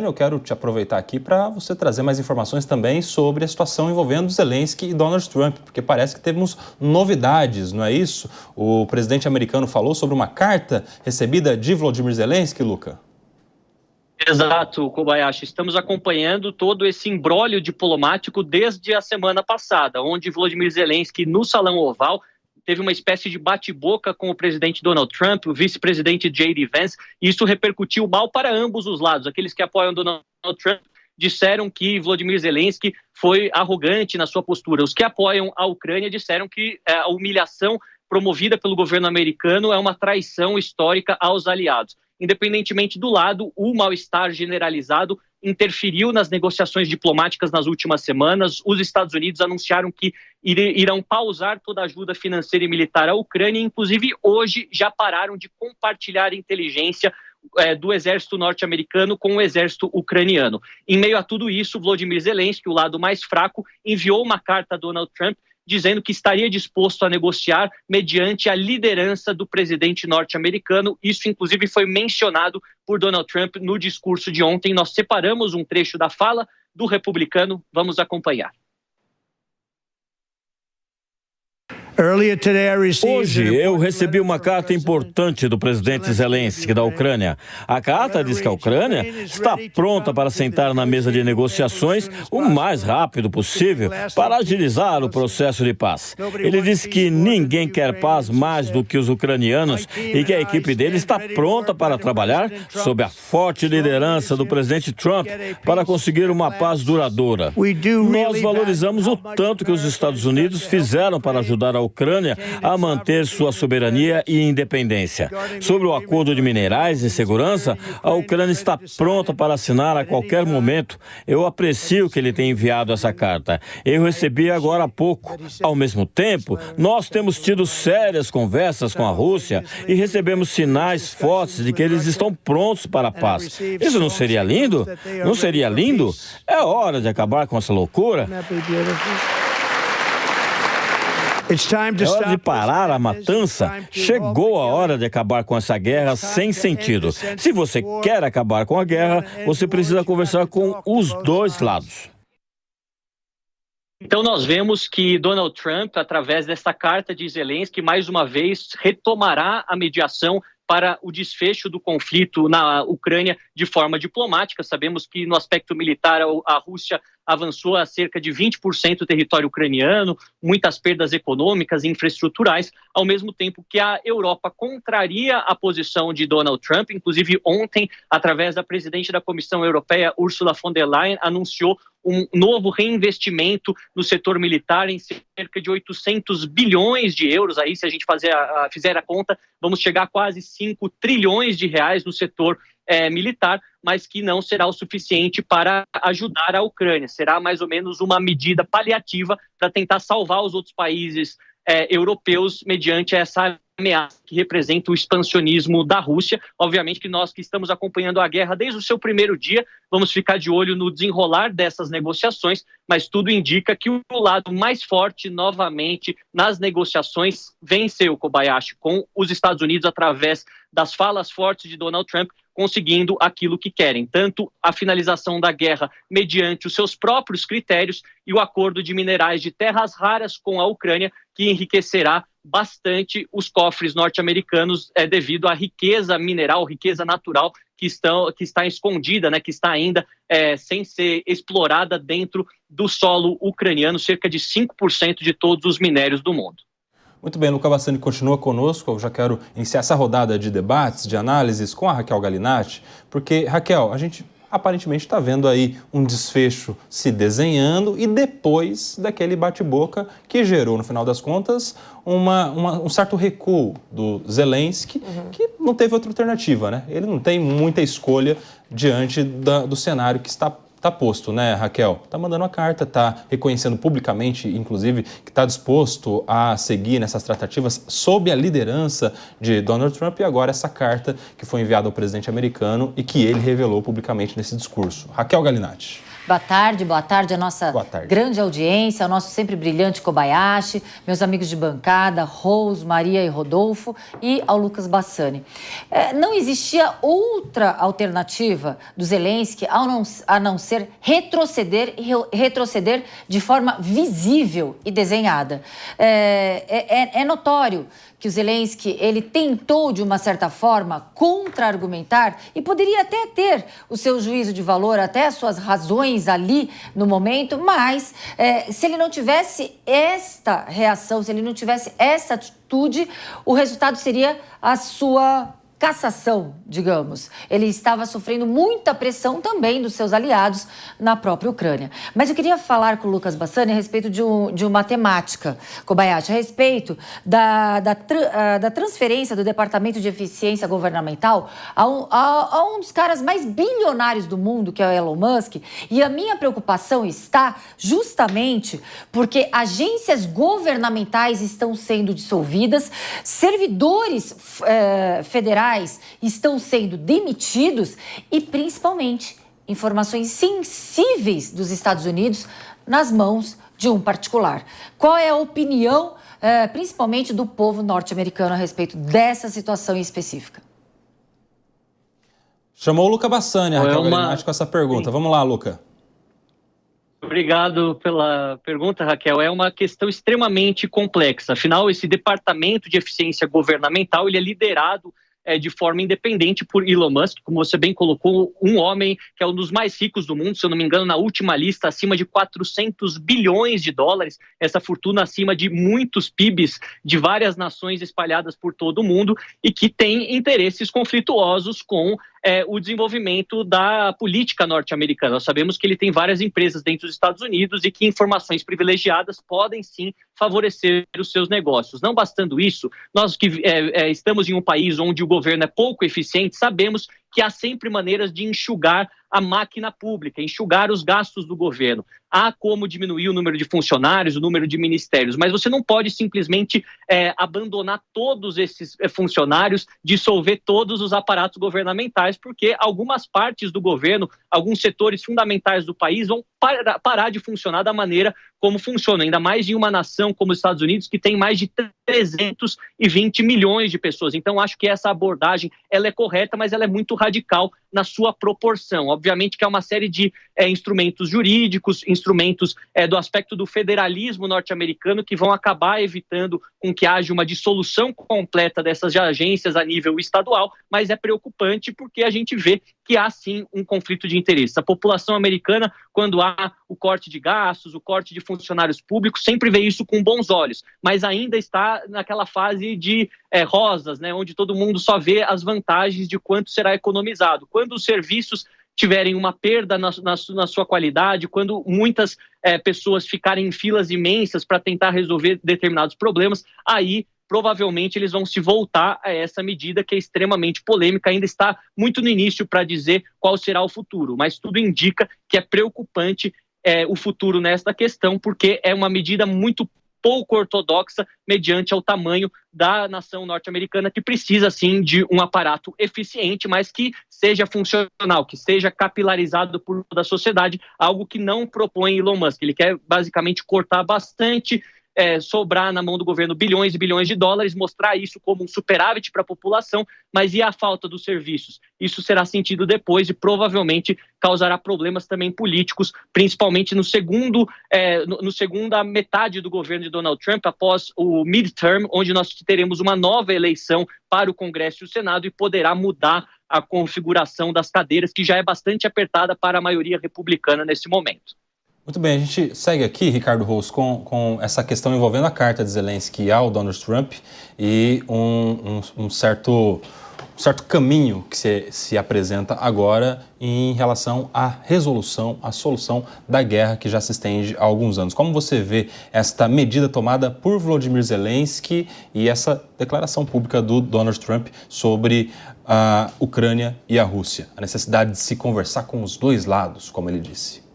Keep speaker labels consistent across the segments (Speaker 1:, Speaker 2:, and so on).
Speaker 1: Eu quero te aproveitar aqui para você trazer mais informações também sobre a situação envolvendo Zelensky e Donald Trump, porque parece que temos novidades, não é isso? O presidente americano falou sobre uma carta recebida de Volodymyr Zelensky, Luca.
Speaker 2: Exato, Kobayashi. Estamos acompanhando todo esse imbróglio diplomático desde a semana passada, onde Volodymyr Zelensky, no Salão Oval, teve uma espécie de bate-boca com o presidente Donald Trump, o vice-presidente J.D. Vance, e isso repercutiu mal para ambos os lados. Aqueles que apoiam Donald Trump disseram que Volodymyr Zelensky foi arrogante na sua postura. Os que apoiam a Ucrânia disseram que a humilhação promovida pelo governo americano é uma traição histórica aos aliados. Independentemente do lado, o mal-estar generalizado interferiu nas negociações diplomáticas nas últimas semanas. Os Estados Unidos anunciaram que irão pausar toda a ajuda financeira e militar à Ucrânia. Inclusive, hoje já pararam de compartilhar inteligência do exército norte-americano com o exército ucraniano. Em meio a tudo isso, Volodymyr Zelensky, o lado mais fraco, enviou uma carta a Donald Trump dizendo que estaria disposto a negociar mediante a liderança do presidente norte-americano. Isso, inclusive, foi mencionado por Donald Trump no discurso de ontem. Nós separamos um trecho da fala do republicano. Vamos acompanhar.
Speaker 3: Hoje eu recebi uma carta importante do presidente Zelensky da Ucrânia. A carta diz que a Ucrânia está pronta para sentar na mesa de negociações o mais rápido possível para agilizar o processo de paz. Ele disse que ninguém quer paz mais do que os ucranianos e que a equipe dele está pronta para trabalhar sob a forte liderança do presidente Trump para conseguir uma paz duradoura. Nós valorizamos o tanto que os Estados Unidos fizeram para ajudar a Ucrânia a manter sua soberania e independência. Sobre o acordo de minerais e segurança, a Ucrânia está pronta para assinar a qualquer momento. Eu aprecio que ele tenha enviado essa carta. Eu recebi agora há pouco. Ao mesmo tempo, nós temos tido sérias conversas com a Rússia e recebemos sinais fortes de que eles estão prontos para a paz. Isso não seria lindo? Não seria lindo? É hora de acabar com essa loucura. É hora de parar a matança. Chegou a hora de acabar com essa guerra sem sentido. Se você quer acabar com a guerra, você precisa conversar com os dois lados.
Speaker 2: Então nós vemos que Donald Trump, através dessa carta de Zelensky, mais uma vez retomará a mediação para o desfecho do conflito na Ucrânia de forma diplomática. Sabemos que no aspecto militar a Rússia avançou a cerca de 20% do território ucraniano, muitas perdas econômicas e infraestruturais, ao mesmo tempo que a Europa contraria a posição de Donald Trump. Inclusive ontem, através da presidente da Comissão Europeia, Ursula von der Leyen, anunciou um novo reinvestimento no setor militar em cerca de 800 bilhões de euros. Aí, se a gente fizer a conta, vamos chegar a quase 5 trilhões de reais no setor militar, mas que não será o suficiente para ajudar a Ucrânia. Será mais ou menos uma medida paliativa para tentar salvar os outros países europeus mediante essa ameaça que representa o expansionismo da Rússia. Obviamente que nós que estamos acompanhando a guerra desde o seu primeiro dia, vamos ficar de olho no desenrolar dessas negociações, mas tudo indica que o lado mais forte, novamente, nas negociações venceu, Kobayashi, com os Estados Unidos através das falas fortes de Donald Trump, conseguindo aquilo que querem, tanto a finalização da guerra mediante os seus próprios critérios e o acordo de minerais de terras raras com a Ucrânia, que enriquecerá bastante os cofres norte-americanos devido à riqueza mineral, riqueza natural que está escondida, que está ainda sem ser explorada dentro do solo ucraniano, cerca de 5% de todos os minérios do mundo.
Speaker 1: Muito bem, Luca Bassani continua conosco. Eu já quero iniciar essa rodada de debates, de análises com a Raquel Galinatti, porque, Raquel, a gente aparentemente está vendo aí um desfecho se desenhando e depois daquele bate-boca que gerou, no final das contas, um certo recuo do Zelensky, que não teve outra alternativa, né? Ele não tem muita escolha diante do cenário que está tá posto, né, Raquel? Tá mandando uma carta, tá reconhecendo publicamente, inclusive, que está disposto a seguir nessas tratativas sob a liderança de Donald Trump, e agora essa carta que foi enviada ao presidente americano e que ele revelou publicamente nesse discurso. Raquel Galinatti.
Speaker 4: Boa tarde, a nossa grande audiência, ao nosso sempre brilhante Kobayashi, meus amigos de bancada, Rose, Maria e Rodolfo, e ao Lucas Bassani. Não existia outra alternativa do Zelensky a não ser retroceder de forma visível e desenhada. É notório que o Zelensky, ele tentou, de uma certa forma, contra-argumentar e poderia até ter o seu juízo de valor, até as suas razões ali no momento, mas se ele não tivesse esta reação, se ele não tivesse essa atitude, o resultado seria a sua cassação, digamos. Ele estava sofrendo muita pressão também dos seus aliados na própria Ucrânia. Mas eu queria falar com o Lucas Bassani a respeito de uma temática, Kobayashi, a respeito da transferência do Departamento de Eficiência Governamental a um dos caras mais bilionários do mundo, que é o Elon Musk. E a minha preocupação está justamente porque agências governamentais estão sendo dissolvidas, servidores federais estão sendo demitidos e, principalmente, informações sensíveis dos Estados Unidos nas mãos de um particular. Qual é a opinião, principalmente, do povo norte-americano a respeito dessa situação em específica?
Speaker 1: Chamou o Luca Bassani, a Raquel Galinatti, com essa pergunta. Vamos lá, Luca.
Speaker 2: Obrigado pela pergunta, Raquel. É uma questão extremamente complexa. Afinal, esse Departamento de Eficiência Governamental ele é liderado de forma independente por Elon Musk, como você bem colocou, um homem que é um dos mais ricos do mundo, se eu não me engano, na última lista, acima de 400 bilhões de dólares, essa fortuna acima de muitos PIBs de várias nações espalhadas por todo o mundo e que tem interesses conflituosos com o desenvolvimento da política norte-americana. Nós sabemos que ele tem várias empresas dentro dos Estados Unidos e que informações privilegiadas podem sim favorecer os seus negócios. Não bastando isso, nós que estamos em um país onde o governo é pouco eficiente, sabemos que há sempre maneiras de enxugar a máquina pública, enxugar os gastos do governo. Há como diminuir o número de funcionários, o número de ministérios, mas você não pode simplesmente abandonar todos esses funcionários, dissolver todos os aparatos governamentais, porque algumas partes do governo, alguns setores fundamentais do país vão parar de funcionar da maneira como funciona, ainda mais em uma nação como os Estados Unidos, que tem mais de 320 milhões de pessoas. Então, acho que essa abordagem ela é correta, mas ela é muito radical na sua proporção. Obviamente que há uma série de instrumentos jurídicos, instrumentos do aspecto do federalismo norte-americano que vão acabar evitando com que haja uma dissolução completa dessas agências a nível estadual, mas é preocupante porque a gente vê que há sim um conflito de interesses. A população americana, quando há o corte de gastos, o corte de funcionários públicos, sempre vê isso com bons olhos, mas ainda está naquela fase de rosas, né, onde todo mundo só vê as vantagens de quanto será economizado. Quando os serviços tiverem uma perda na sua qualidade, quando muitas pessoas ficarem em filas imensas para tentar resolver determinados problemas, aí provavelmente eles vão se voltar a essa medida que é extremamente polêmica, ainda está muito no início para dizer qual será o futuro, mas tudo indica que é preocupante o futuro nesta questão, porque é uma medida muito pouco ortodoxa mediante ao tamanho da nação norte-americana, que precisa sim de um aparato eficiente, mas que seja funcional, que seja capilarizado por toda a sociedade, algo que não propõe Elon Musk. Ele quer basicamente cortar bastante, sobrar na mão do governo bilhões e bilhões de dólares, mostrar isso como um superávit para a população, mas e a falta dos serviços? Isso será sentido depois e provavelmente causará problemas também políticos, principalmente no segunda metade do governo de Donald Trump, após o midterm, onde nós teremos uma nova eleição para o Congresso e o Senado e poderá mudar a configuração das cadeiras, que já é bastante apertada para a maioria republicana nesse momento.
Speaker 1: Muito bem, a gente segue aqui, Ricardo Rose, com essa questão envolvendo a carta de Zelensky ao Donald Trump e um certo certo caminho que se apresenta agora em relação à resolução, à solução da guerra que já se estende há alguns anos. Como você vê esta medida tomada por Volodymyr Zelensky e essa declaração pública do Donald Trump sobre a Ucrânia e a Rússia? A necessidade de se conversar com os dois lados, como ele disse.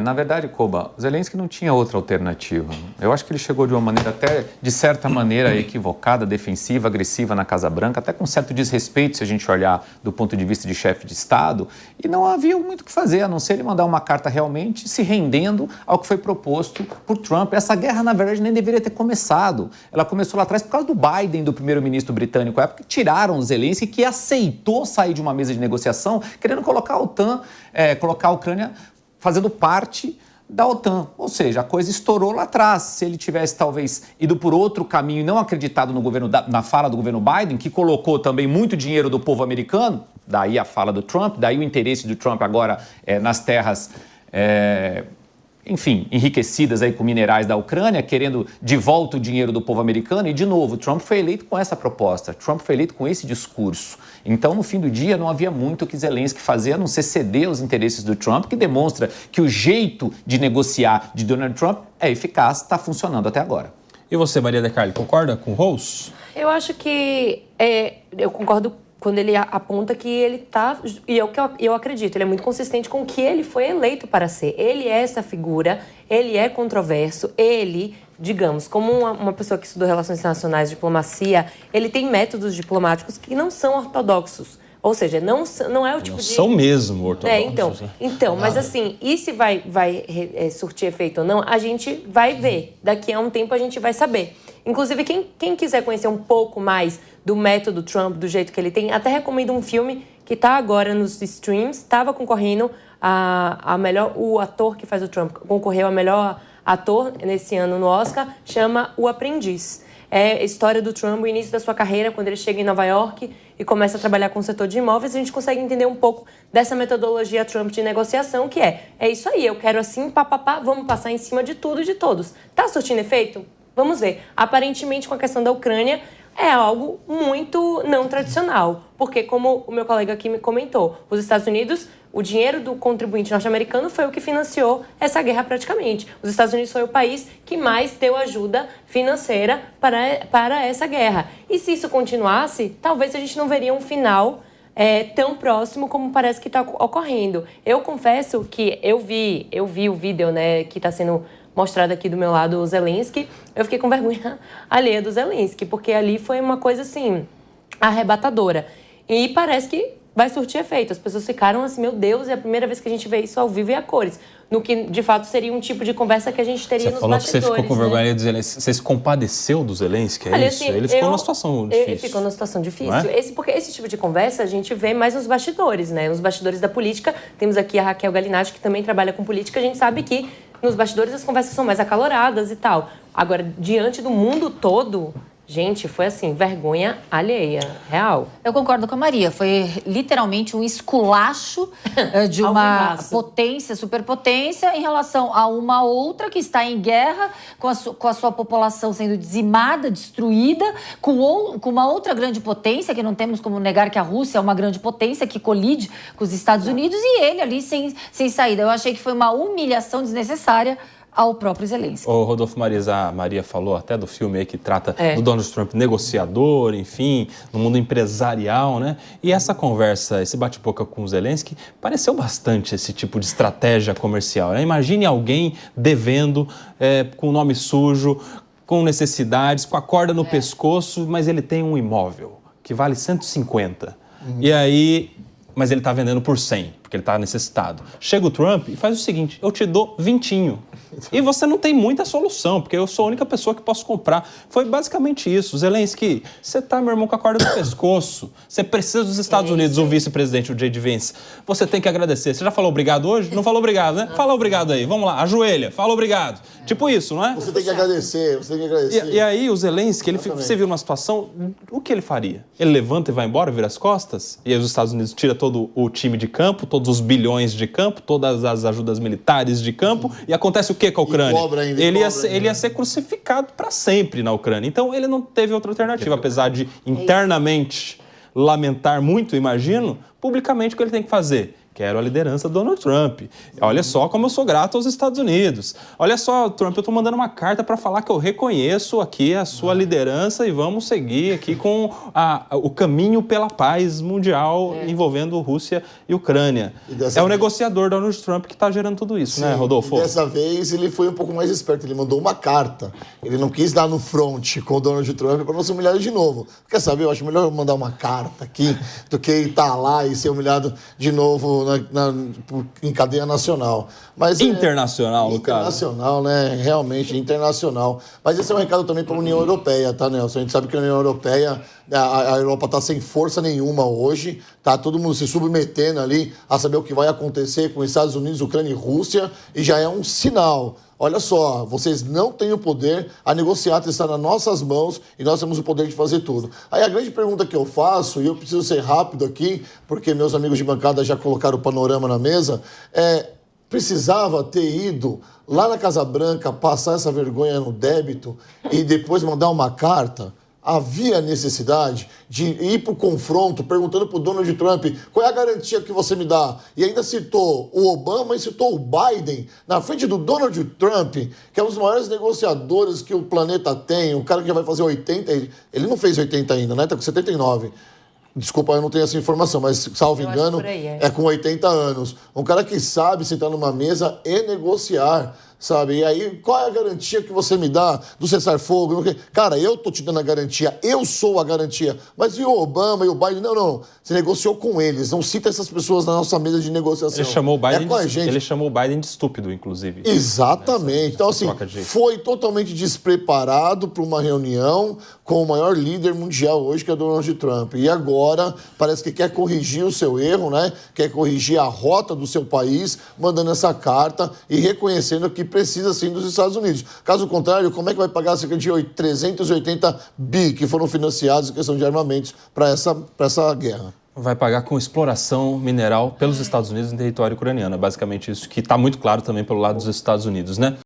Speaker 5: Na verdade, Koba, Zelensky não tinha outra alternativa. Eu acho que ele chegou de uma maneira até, de certa maneira, equivocada, defensiva, agressiva na Casa Branca, até com certo desrespeito, se a gente olhar do ponto de vista de chefe de Estado, e não havia muito o que fazer, a não ser ele mandar uma carta realmente se rendendo ao que foi proposto por Trump. Essa guerra, na verdade, nem deveria ter começado. Ela começou lá atrás por causa do Biden, do primeiro-ministro britânico, à época, que tiraram o Zelensky, que aceitou sair de uma mesa de negociação, querendo colocar a OTAN, colocar a Ucrânia fazendo parte da OTAN. Ou seja, a coisa estourou lá atrás. Se ele tivesse, talvez, ido por outro caminho e não acreditado no governo na fala do governo Biden, que colocou também muito dinheiro do povo americano, daí a fala do Trump, daí o interesse do Trump agora nas terras, enfim, enriquecidas aí com minerais da Ucrânia, querendo de volta o dinheiro do povo americano. E, de novo, Trump foi eleito com essa proposta, Trump foi eleito com esse discurso. Então, no fim do dia, não havia muito o que Zelensky fazer, a não ser ceder aos interesses do Trump, que demonstra que o jeito de negociar de Donald Trump é eficaz, está funcionando até agora.
Speaker 1: E você, Maria de Carli, concorda com o Rose?
Speaker 6: Eu acho que eu concordo quando ele aponta que ele está, e é o que eu acredito, ele é muito consistente com o que ele foi eleito para ser. Ele é essa figura, ele é controverso, ele, digamos, como uma pessoa que estudou relações internacionais, diplomacia, ele tem métodos diplomáticos que não são ortodoxos. Ou seja, não é o tipo
Speaker 1: não são mesmo ortodoxos.
Speaker 6: Então, mas assim, e se vai surtir efeito ou não, a gente vai ver. Daqui a um tempo a gente vai saber. Inclusive, quem quiser conhecer um pouco mais do método Trump, do jeito que ele tem, até recomendo um filme que está agora nos streams, estava concorrendo a melhor... O ator que faz o Trump concorreu a melhor ator nesse ano no Oscar, chama O Aprendiz. É a história do Trump, o início da sua carreira, quando ele chega em Nova York e começa a trabalhar com o setor de imóveis, a gente consegue entender um pouco dessa metodologia Trump de negociação, que é isso aí, eu quero assim, papapá, vamos passar em cima de tudo e de todos. Tá surtindo efeito? Vamos ver. Aparentemente, com a questão da Ucrânia, é algo muito não tradicional, porque, como o meu colega aqui me comentou, os Estados Unidos, o dinheiro do contribuinte norte-americano foi o que financiou essa guerra praticamente. Os Estados Unidos foi o país que mais deu ajuda financeira para essa guerra. E se isso continuasse, talvez a gente não veria um final tão próximo como parece que está ocorrendo. Eu confesso que eu vi o vídeo, né, que está sendo mostrado aqui do meu lado, o Zelensky, eu fiquei com vergonha alheia do Zelensky, porque ali foi uma coisa, assim, arrebatadora. E parece que vai surtir efeito. As pessoas ficaram assim, meu Deus, é a primeira vez que a gente vê isso ao vivo e a cores. No que, de fato, seria um tipo de conversa que a gente teria nos bastidores.
Speaker 1: Você falou que você ficou com vergonha do Zelensky. Você se compadeceu do Zelensky, é isso? Assim, ele ficou numa situação difícil. Ele
Speaker 6: ficou numa situação difícil. Porque esse tipo de conversa a gente vê mais nos bastidores, né? Nos bastidores da política. Temos aqui a Raquel Galinatti, que também trabalha com política. A gente sabe que nos bastidores as conversas são mais acaloradas e tal. Agora, diante do mundo todo, gente, foi assim, vergonha alheia, real.
Speaker 4: Eu concordo com a Maria, foi literalmente um esculacho de uma potência, superpotência, em relação a uma outra que está em guerra, com a sua população sendo dizimada, destruída, com uma outra grande potência, que não temos como negar que a Rússia é uma grande potência, que colide com os Estados Unidos, e ele ali sem saída. Eu achei que foi uma humilhação desnecessária ao próprio Zelensky.
Speaker 1: O Rodolfo Mariz, a Maria falou até do filme aí que trata do Donald Trump negociador, enfim, no mundo empresarial, né? E essa conversa, esse bate-boca com o Zelensky, pareceu bastante esse tipo de estratégia comercial, né? Imagine alguém devendo, com o nome sujo, com necessidades, com a corda no pescoço, mas ele tem um imóvel que vale 150. E aí... Mas ele está vendendo por 100, porque ele está necessitado. Chega o Trump e faz o seguinte, eu te dou 20. E você não tem muita solução, porque eu sou a única pessoa que posso comprar. Foi basicamente isso. Zelensky, você tá, meu irmão, com a corda no pescoço. Você precisa dos Estados Unidos, o vice-presidente, o J.D. Vance. Você tem que agradecer. Você já falou obrigado hoje? Não falou obrigado, né? Fala obrigado aí. Vamos lá, ajoelha, fala obrigado. Tipo isso, não é?
Speaker 7: Você tem que agradecer, você tem que agradecer.
Speaker 1: E aí o Zelensky, você viu uma situação, o que ele faria? Ele levanta e vai embora, vira as costas? E aí os Estados Unidos tira todo o time de campo, todos os bilhões de campo, todas as ajudas militares de campo, e acontece o que com a Ucrânia? Ele ia ser crucificado para sempre na Ucrânia. Então ele não teve outra alternativa, apesar de internamente lamentar muito, imagino, publicamente o que ele tem que fazer. Quero a liderança do Donald Trump. Olha só como eu sou grato aos Estados Unidos. Olha só, Trump, eu estou mandando uma carta para falar que eu reconheço aqui a sua liderança e vamos seguir aqui com o caminho pela paz mundial envolvendo Rússia e Ucrânia. É o negociador Donald Trump que está gerando tudo isso, né, Rodolfo?
Speaker 7: Dessa vez ele foi um pouco mais esperto. Ele mandou uma carta. Ele não quis dar no front com o Donald Trump para não ser humilhado de novo. Quer saber? Eu acho melhor eu mandar uma carta aqui do que estar lá e ser humilhado de novo em cadeia nacional. Mas
Speaker 1: internacional, no caso.
Speaker 7: Internacional, né? Realmente, internacional. Mas esse é um recado também para a União Europeia, tá, Nelson? A gente sabe que a União Europeia, a Europa está sem força nenhuma hoje, tá todo mundo se submetendo ali a saber o que vai acontecer com os Estados Unidos, Ucrânia e Rússia, e já é um sinal. Olha só, vocês não têm o poder, a negociar está nas nossas mãos e nós temos o poder de fazer tudo. Aí a grande pergunta que eu faço, e eu preciso ser rápido aqui, porque meus amigos de bancada já colocaram o panorama na mesa, precisava ter ido lá na Casa Branca, passar essa vergonha no débito e depois mandar uma carta? Havia necessidade de ir para o confronto perguntando para o Donald Trump qual é a garantia que você me dá. E ainda citou o Obama e citou o Biden na frente do Donald Trump, que é um dos maiores negociadores que o planeta tem, um cara que já vai fazer 80, ele não fez 80 ainda, né? Está com 79. Desculpa, eu não tenho essa informação, mas, salvo engano, é com 80 anos. Um cara que sabe sentar numa mesa e negociar, sabe? E aí, qual é a garantia que você me dá do cessar-fogo? Cara, eu tô te dando a garantia, eu sou a garantia. Mas e o Obama e o Biden? Não. Você negociou com eles. Não cita essas pessoas na nossa mesa de negociação.
Speaker 1: Ele chamou o Biden de estúpido, inclusive.
Speaker 7: Exatamente. Então, assim, foi totalmente despreparado para uma reunião com o maior líder mundial hoje, que é Donald Trump. E agora, parece que quer corrigir o seu erro, né? Quer corrigir a rota do seu país, mandando essa carta e reconhecendo que precisa, sim, dos Estados Unidos. Caso contrário, como é que vai pagar cerca de 380 bi que foram financiados em questão de armamentos para essa guerra?
Speaker 1: Vai pagar com exploração mineral pelos Estados Unidos em território ucraniano. É basicamente isso que está muito claro também pelo lado dos Estados Unidos, né?